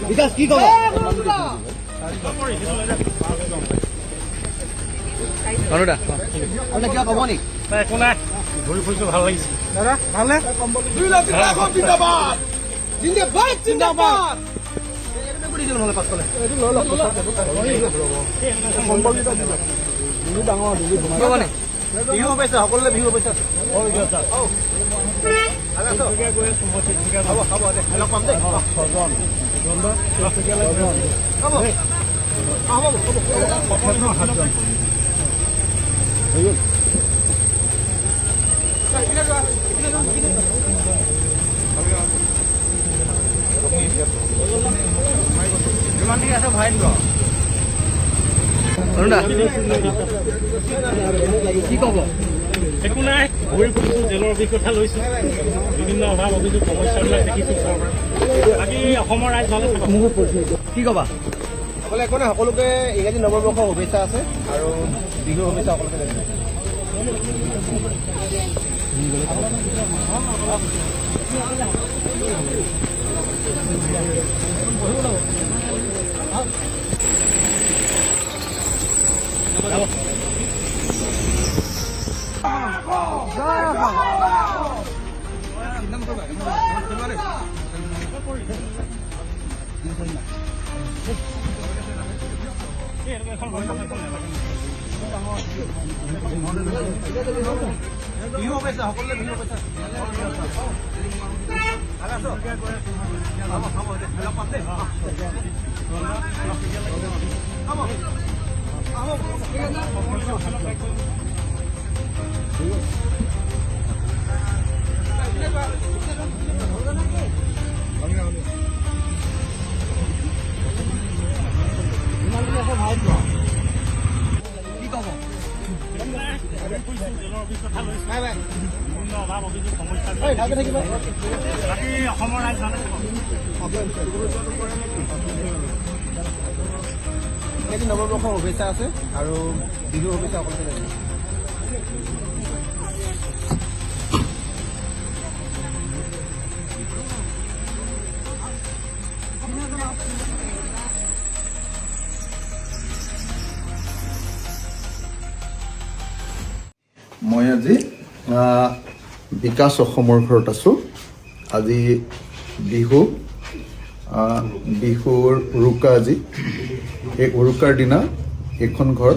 বিকাশ কি কব অনুদা আপুনি কিবা কব নেকি একো নাই ঘূৰি ফুৰিছো ভাল লাগিছে দাদা ভালনে 2 লাখ টাকা জিন্দাবাদ জিন্দাবাদ জিন্দাবাদ নহ'লে পাছফালে বিহু পাইছে সকলোৱে বিহু পাইছে হ'ব দে লগ পাম দেই যিমান ঠিক আছে ভৰাই দিব কি ক'ব একো নাই ঘূৰি ফুৰিছো জেলৰ অভিজ্ঞতা লৈছো বিভিন্ন অভাৱ অভিযোগ সমস্যাবিলাক দেখিছো বাকী অসমৰ ৰাইজ ভালে থাকক কি ক'বা সকলোৱে একো নাই সকলোকে ইংৰাজী নৱবৰ্ষৰ শুভেচ্ছা আছে আৰু বিহুৰ শুভেচ্ছা সকলোকে জনাইছোঁ বিহু পাইছে সকলোৱে বিহু পাইছে কি ক'ব জেলৰ অভিজ্ঞতা লৈছো বিভিন্ন অভাৱ অভিযোগ সমস্যাবিলাক বাকী অসমৰ ৰাইজ ভালে থাকক ইংৰাজী নৱবৰ্ষৰ শুভেচ্ছা আছে আৰু বিহুৰ শুভেচ্ছা সকলোকে জনাইছোঁ মই আজি বিকাশ অসমৰ ঘৰত আছোঁ আজি বিহুৰ উৰুকা আজি এই উৰুকাৰ দিনা এইখন ঘৰ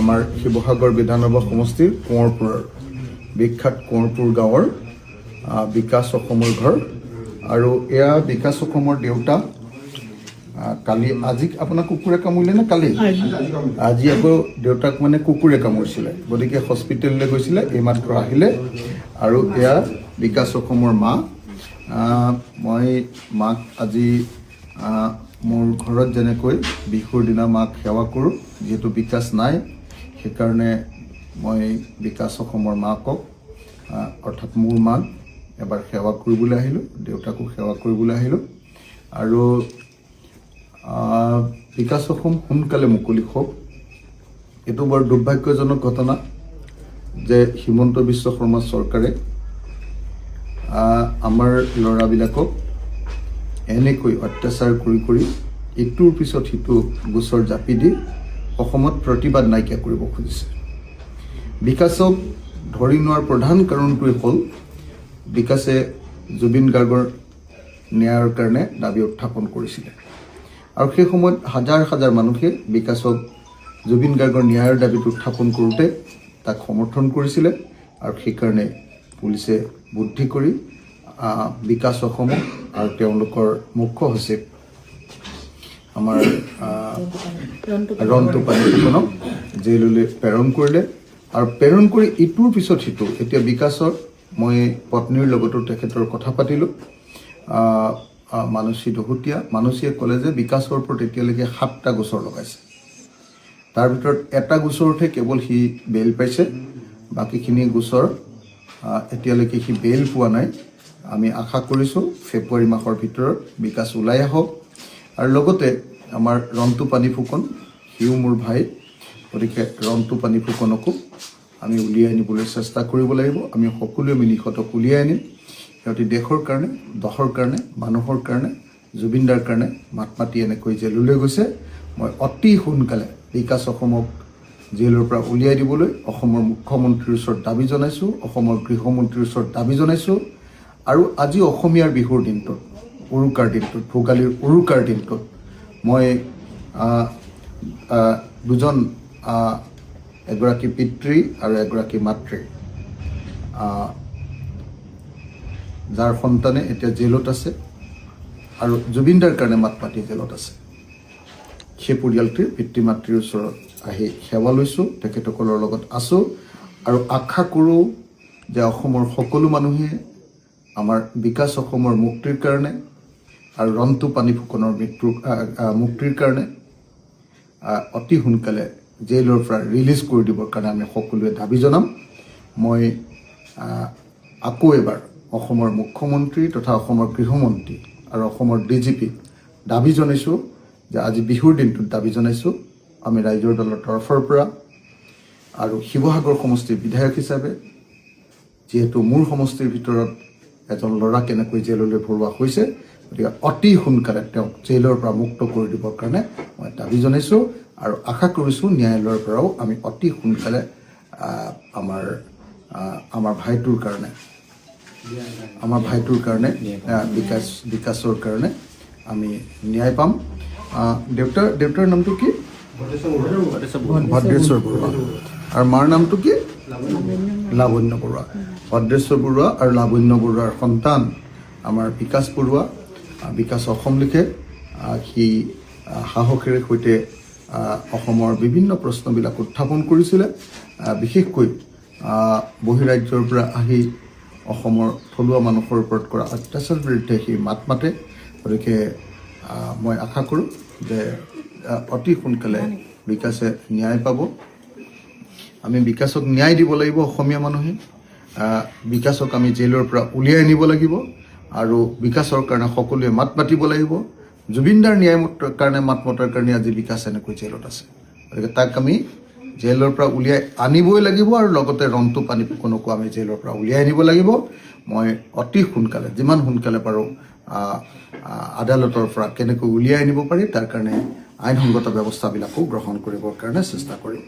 আমাৰ শিৱসাগৰ বিধানসভা সমষ্টিৰ কোঁৱৰপুৰৰ বিখ্যাত কোঁৱৰপুৰ গাঁৱৰ বিকাশ অসমৰ ঘৰ আৰু এয়া বিকাশ অসমৰ দেউতা কালি আজি আপোনাক কুকুৰে কামুৰিলে নে কালি আজি আকৌ দেউতাক মানে কুকুৰে কামুৰিছিলে গতিকে হস্পিটেললৈ গৈছিলে এইমাত্ৰ আহিলে আৰু এয়া বিকাশ অসমৰ মা মই মাক আজি মোৰ ঘৰত যেনেকৈ বিহুৰ দিনা মাক সেৱা কৰোঁ যিহেতু বিকাশ নাই সেইকাৰণে মই বিকাশ অসমৰ মাকক অৰ্থাৎ মোৰ মাক এবাৰ সেৱা কৰিবলৈ আহিলোঁ দেউতাকো সেৱা কৰিবলৈ আহিলোঁ আৰু বিকাশ অসম সোনকালে মুকলি হওক এইটো বৰ দুৰ্ভাগ্যজনক ঘটনা যে হিমন্ত বিশ্ব শৰ্মা চৰকাৰে আমাৰ ল'ৰাবিলাকক এনেকৈ অত্যাচাৰ কৰি ইটোৰ পিছত সিটো গোচৰ জাপি দি অসমত প্ৰতিবাদ নাইকিয়া কৰিব খুজিছে বিকাশক ধৰি নোৱাৰ প্ৰধান কাৰণটোৱে হ'ল বিকাশে জুবিন গাৰ্গৰ ন্যায়ৰ কাৰণে দাবী উত্থাপন কৰিছিলে আৰু সেই সময়ত হাজাৰ হাজাৰ মানুহে বিকাশক জুবিন গাৰ্গৰ ন্যায়ৰ দাবীটো উত্থাপন কৰোঁতে তাক সমৰ্থন কৰিছিলে আৰু সেইকাৰণে পুলিচে বুদ্ধি কৰি বিকাশ অসমক আৰু তেওঁলোকৰ মুখ্য সচিব আমাৰ ৰন্তু পানীখনক জেললৈ প্ৰেৰণ কৰিলে আৰু প্ৰেৰণ কৰি ইটোৰ পিছত সিটো এতিয়া বিকাশৰ মই পত্নীৰ লগতো তেখেতৰ কথা পাতিলোঁ মানসী দহোটীয়া মানসীয়ে ক'লে যে বিকাশৰ ওপৰত এতিয়ালৈকে 7টা গোচৰ লগাইছে তাৰ ভিতৰত এটা গোচৰতহে কেৱল সি বেইল পাইছে বাকীখিনি গোচৰ এতিয়ালৈকে সি বেইল পোৱা নাই আমি আশা কৰিছোঁ ফেব্ৰুৱাৰী মাহৰ ভিতৰত বিকাশ ওলাই আহক আৰু লগতে আমাৰ ৰন্তু পানী ফুকন সিও মোৰ ভাই গতিকে ৰন্তু পানী ফুকনকো আমি উলিয়াই আনিবলৈ চেষ্টা কৰিব লাগিব আমি সকলোৱে মিলি সিহঁতক উলিয়াই আনিম সিহঁতি দেশৰ কাৰণে, দহৰ কাৰণে, মানুহৰ কাৰণে, জুবিনদাৰ কাৰণে মাত মাতি এনেকৈ জেললৈ গৈছে। মই অতি সোনকালে বিকাশ অসমক জেলৰ পৰা উলিয়াই দিবলৈ অসমৰ মুখ্যমন্ত্ৰীৰ ওচৰত দাবী জনাইছোঁ, অসমৰ গৃহমন্ত্ৰীৰ ওচৰত দাবী জনাইছোঁ। আৰু আজি অসমীয়াৰ বিহুৰ দিনটোত, উৰুকাৰ দিনটোত, ভোগালীৰ উৰুকাৰ দিনটোত মই দুজন এগৰাকী পিতৃ আৰু এগৰাকী মাতৃ যাৰ সন্তানে এতিয়া জেলত আছে আৰু জুবিনদাৰ কাৰণে মাত মাতি জেলত আছে, সেই পৰিয়ালটিৰ পিতৃ মাতৃৰ ওচৰত আহি সেৱা লৈছোঁ, তেখেতসকলৰ লগত আছোঁ আৰু আশা কৰোঁ যে অসমৰ সকলো মানুহে আমাৰ বিকাশ অসমৰ মুক্তিৰ কাৰণে আৰু ৰন্তু পানী ফুকনৰ মুক্তিৰ কাৰণে অতি সোনকালে জেলৰ পৰা ৰিলিজ কৰি দিবৰ কাৰণে আমি সকলোৱে দাবী জনাম। মই আকৌ এবাৰ অসমৰ মুখ্যমন্ত্ৰী তথা অসমৰ গৃহমন্ত্ৰী আৰু অসমৰ DGPক দাবী জনাইছোঁ যে আজি বিহুৰ দিনটোত দাবী জনাইছোঁ, আমি ৰাইজৰ দলৰ তৰফৰ পৰা আৰু শিৱসাগৰ সমষ্টিৰ বিধায়ক হিচাপে, যিহেতু মোৰ সমষ্টিৰ ভিতৰত এজন ল'ৰা কেনেকৈ জেললৈ ভৰোৱা হৈছে, গতিকে অতি সোনকালে তেওঁক জেলৰ পৰা মুক্ত কৰি দিবৰ কাৰণে মই দাবী জনাইছোঁ আৰু আশা কৰিছোঁ ন্যায়ালয়ৰ পৰাও আমি অতি সোনকালে আমাৰ ভাইটোৰ কাৰণে বিকাশৰ কাৰণে আমি ন্যায় পাম। দেউতাৰ নামটো কি? ভদ্ৰেশ্বৰ বৰুৱা। আৰু মাৰ নামটো কি? লাৱণ্য বৰুৱা। ভদ্ৰেশ্বৰ বৰুৱা আৰু লাৱণ্য বৰুৱাৰ সন্তান আমাৰ বিকাশ বৰুৱা। বিকাশ অসম লিখে। সি সাহসেৰে সৈতে অসমৰ বিভিন্ন প্ৰশ্নবিলাক উত্থাপন কৰিছিলে, বিশেষকৈ বহিৰাজ্যৰ পৰা আহি অসমৰ থলুৱা মানুহৰ ওপৰত কৰা অত্যাচাৰৰ বিৰুদ্ধে সি মাত মাতে। গতিকে মই আশা কৰোঁ যে অতি সোনকালে বিকাশে ন্যায় পাব। আমি বিকাশক ন্যায় দিব লাগিব। অসমীয়া মানুহে বিকাশক আমি জেলৰ পৰা উলিয়াই আনিব লাগিব আৰু বিকাশৰ কাৰণে সকলোৱে মাত মাতিব লাগিব। জুবিনদাৰ ন্যায় কাৰণে মাত মতাৰ কাৰণে আজি বিকাশ এনেকৈ জেলত আছে। গতিকে তাক আমি জেলৰ পৰা উলিয়াই আনিবই লাগিব আৰু লগতে ৰন্তু পানী ফুকনকো আমি জেলৰ পৰা উলিয়াই আনিব লাগিব। মই অতি সোনকালে, যিমান সোনকালে পাৰোঁ আদালতৰ পৰা কেনেকৈ উলিয়াই আনিব পাৰি তাৰ কাৰণে আইনসংগত ব্যৱস্থাবিলাকো গ্ৰহণ কৰিবৰ কাৰণে চেষ্টা কৰিম।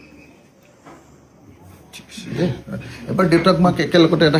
ঠিক আছে, এবাৰ দেউতাক মাক একেলগতে এটা